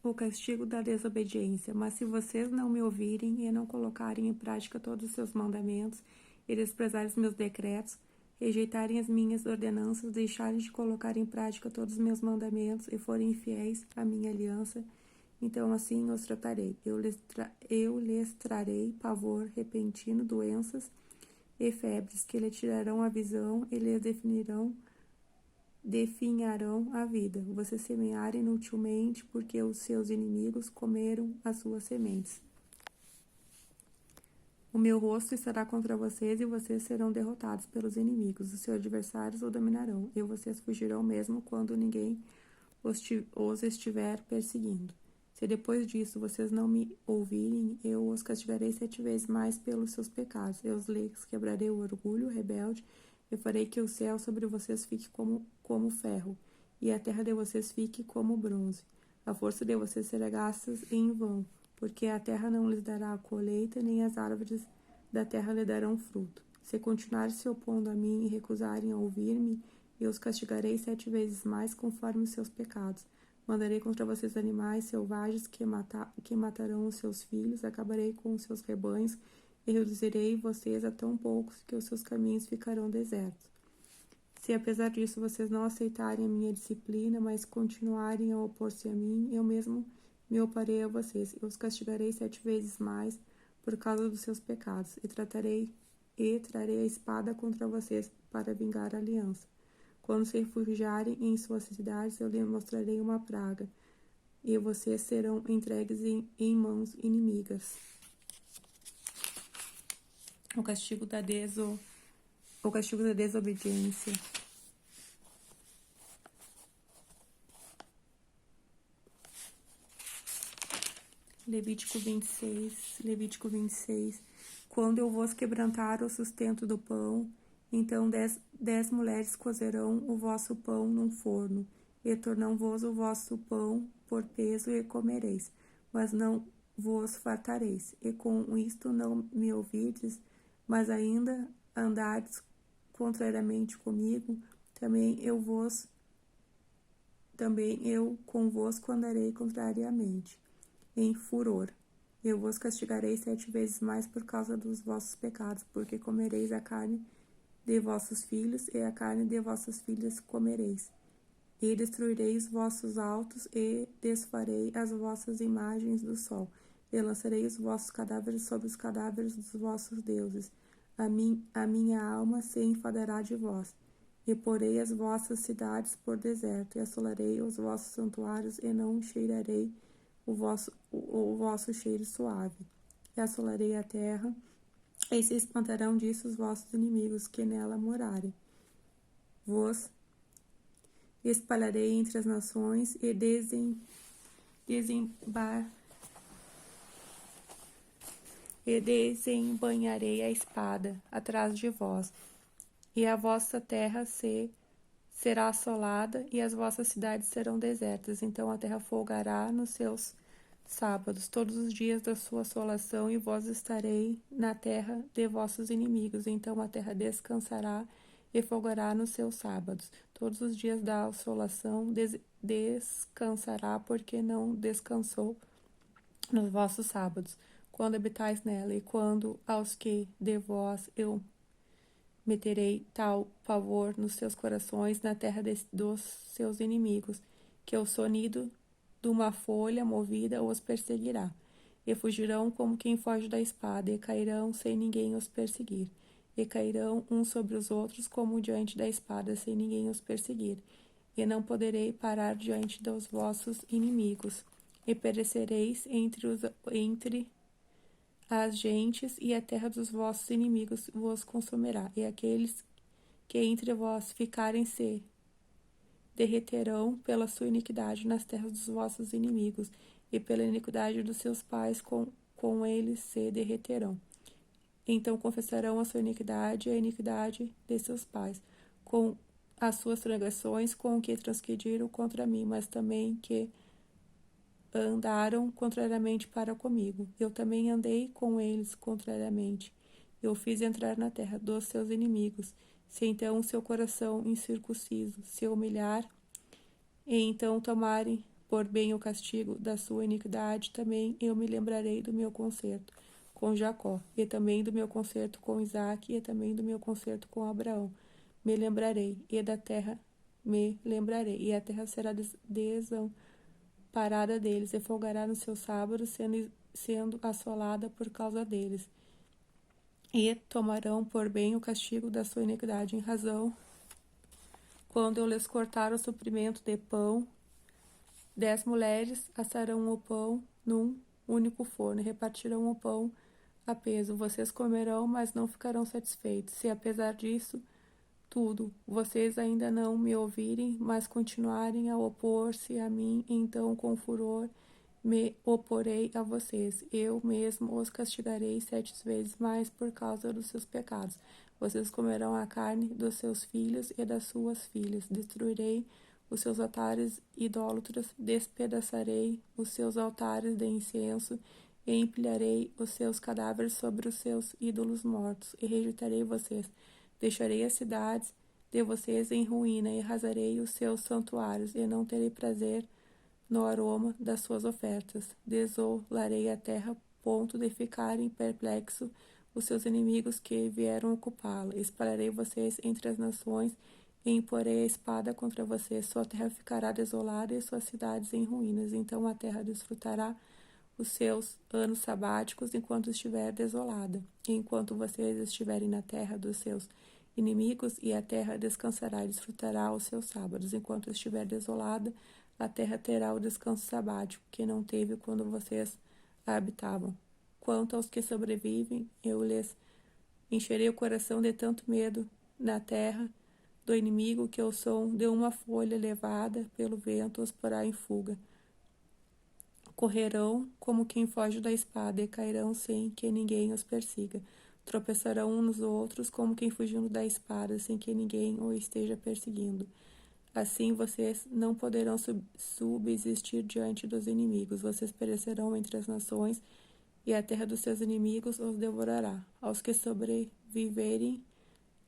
o castigo da desobediência. Mas se vocês não me ouvirem e não colocarem em prática todos os seus mandamentos, e desprezarem os meus decretos, rejeitarem as minhas ordenanças, deixarem de colocar em prática todos os meus mandamentos e forem infiéis à minha aliança, então assim os tratarei. Eu lhes trarei pavor repentino, doenças e febres, que lhe tirarão a visão e lhes definharão a vida. Vocês semearam inutilmente, porque os seus inimigos comeram as suas sementes. O meu rosto estará contra vocês e vocês serão derrotados pelos inimigos. Os seus adversários o dominarão e vocês fugirão mesmo quando ninguém os estiver perseguindo. Se depois disso vocês não me ouvirem, eu os castigarei 7 vezes mais pelos seus pecados. Eu lhes quebrarei o orgulho rebelde e farei que o céu sobre vocês fique como ferro e a terra de vocês fique como bronze. A força de vocês será gasta em vão, porque a terra não lhes dará a colheita, nem as árvores da terra lhe darão fruto. Se continuarem se opondo a mim e recusarem a ouvir-me, eu os castigarei 7 vezes mais conforme os seus pecados. Mandarei contra vocês animais selvagens que matarão os seus filhos, acabarei com os seus rebanhos e reduzirei vocês a tão poucos que os seus caminhos ficarão desertos. Se apesar disso vocês não aceitarem a minha disciplina, mas continuarem a opor-se a mim, eu mesmo me oparei a vocês. Eu os castigarei 7 vezes mais por causa dos seus pecados, e trarei a espada contra vocês para vingar a aliança. Quando se refugiarem em suas cidades, eu lhes mostrarei uma praga, e vocês serão entregues em mãos inimigas. O castigo da desobediência. Levítico 26. Quando eu vos quebrantar o sustento do pão, então 10 mulheres cozerão o vosso pão num forno, e tornam-vos o vosso pão por peso e comereis, mas não vos fartareis. E com isto não me ouvides, mas ainda andardes contrariamente comigo, também eu convosco andarei contrariamente, em furor. Eu vos castigarei 7 vezes mais por causa dos vossos pecados, porque comereis a carne de vossos filhos, e a carne de vossas filhas comereis. E destruirei os vossos altos, e desfarei as vossas imagens do sol, e lançarei os vossos cadáveres sobre os cadáveres dos vossos deuses. A minha alma se enfadará de vós, e porei as vossas cidades por deserto, e assolarei os vossos santuários, e não cheirarei o vosso cheiro suave. E assolarei a terra, e se espantarão disso os vossos inimigos que nela morarem. Vos espalharei entre as nações e desembanharei a espada atrás de vós, e a vossa terra será assolada, e as vossas cidades serão desertas. Então a terra folgará nos seus sábados, todos os dias da sua assolação, e vós estarei na terra de vossos inimigos. Então a terra descansará e folgará nos seus sábados. Todos os dias da assolação descansará, porque não descansou nos vossos sábados, quando habitais nela, e quando aos que de vós eu meterei tal pavor nos seus corações, na terra dos seus inimigos, que o sonido de uma folha movida os perseguirá, e fugirão como quem foge da espada, e cairão sem ninguém os perseguir, e cairão uns sobre os outros como diante da espada, sem ninguém os perseguir, e não poderei parar diante dos vossos inimigos, e perecereis entre as gentes, e a terra dos vossos inimigos vos consumirá, e aqueles que entre vós ficarem se derreterão pela sua iniquidade nas terras dos vossos inimigos, e pela iniquidade dos seus pais com eles se derreterão. Então confessarão a sua iniquidade e a iniquidade de seus pais, com as suas transgressões com que transgrediram contra mim, mas também que andaram contrariamente para comigo. Eu também andei com eles contrariamente. Eu fiz entrar na terra dos seus inimigos. Se então seu coração incircunciso se humilhar, e então tomarem por bem o castigo da sua iniquidade, também eu me lembrarei do meu concerto com Jacó, e também do meu concerto com Isaque, e também do meu concerto com Abraão. Me lembrarei, e da terra me lembrarei, e a terra será desamparada deles, e folgará nos seus sábados, sendo assolada por causa deles. E tomarão por bem o castigo da sua iniquidade, em razão, quando eu lhes cortar o suprimento de pão, 10 mulheres assarão o pão num único forno e repartirão o pão a peso. Vocês comerão, mas não ficarão satisfeitos. Se apesar disso tudo vocês ainda não me ouvirem, mas continuarem a opor-se a mim, então com furor me oporei a vocês. Eu mesmo os castigarei 7 vezes mais por causa dos seus pecados. Vocês comerão a carne dos seus filhos e das suas filhas. Destruirei os seus altares idólatras, despedaçarei os seus altares de incenso e empilharei os seus cadáveres sobre os seus ídolos mortos, e rejeitarei vocês. Deixarei as cidades de vocês em ruína, e arrasarei os seus santuários, e não terei prazer no aroma das suas ofertas. Desolarei a terra, ponto de ficarem perplexos os seus inimigos que vieram ocupá-la. Espalharei vocês entre as nações, e imporei a espada contra vocês. Sua terra ficará desolada e suas cidades em ruínas. Então a terra desfrutará os seus anos sabáticos enquanto estiver desolada. E enquanto vocês estiverem na terra dos seus inimigos, e a terra descansará e desfrutará os seus sábados. Enquanto estiver desolada, a terra terá o descanso sabático que não teve quando vocês a habitavam. Quanto aos que sobrevivem, eu lhes encherei o coração de tanto medo na terra do inimigo, que o som de uma folha levada pelo vento os porá em fuga. Correrão como quem foge da espada, e cairão sem que ninguém os persiga. Tropeçarão uns nos outros como quem fugindo da espada, sem que ninguém o esteja perseguindo. Assim vocês não poderão subsistir diante dos inimigos. Vocês perecerão entre as nações, e a terra dos seus inimigos os devorará. Aos que sobreviverem,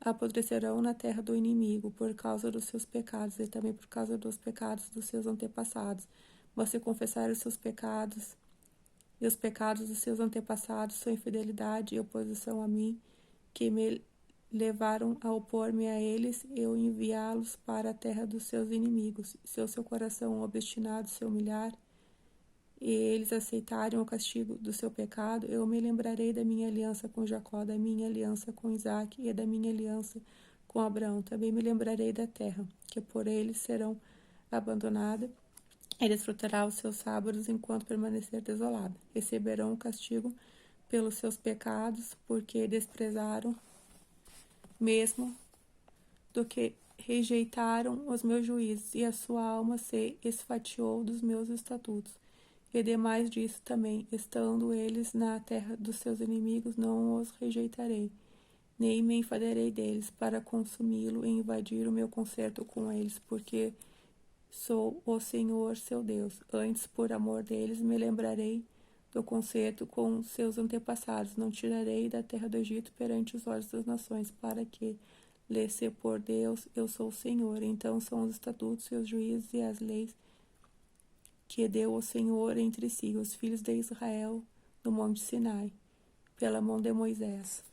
apodrecerão na terra do inimigo, por causa dos seus pecados, e também por causa dos pecados dos seus antepassados. Mas se confessarem os seus pecados, e os pecados dos seus antepassados, sua infidelidade e oposição a mim, que me levaram a opor-me a eles, eu enviá-los para a terra dos seus inimigos. Se o seu coração obstinado se humilhar, e eles aceitarem o castigo do seu pecado, eu me lembrarei da minha aliança com Jacó, da minha aliança com Isaque e da minha aliança com Abraão. Também me lembrarei da terra, que por eles serão abandonada, e desfrutará os seus sábados enquanto permanecer desolada. Receberão o castigo pelos seus pecados, porque desprezaram mesmo do que rejeitaram os meus juízos, e a sua alma se esfatiou dos meus estatutos. E demais disso também, estando eles na terra dos seus inimigos, não os rejeitarei, nem me enfadarei deles para consumi-lo e invadir o meu concerto com eles, porque sou o Senhor seu Deus. Antes, por amor deles, me lembrarei do concerto com seus antepassados. Não tirarei da terra do Egito perante os olhos das nações, para que lhes se por Deus, eu sou o Senhor. Então são os estatutos e os juízos e as leis que deu o Senhor entre si, os filhos de Israel, no monte Sinai, pela mão de Moisés.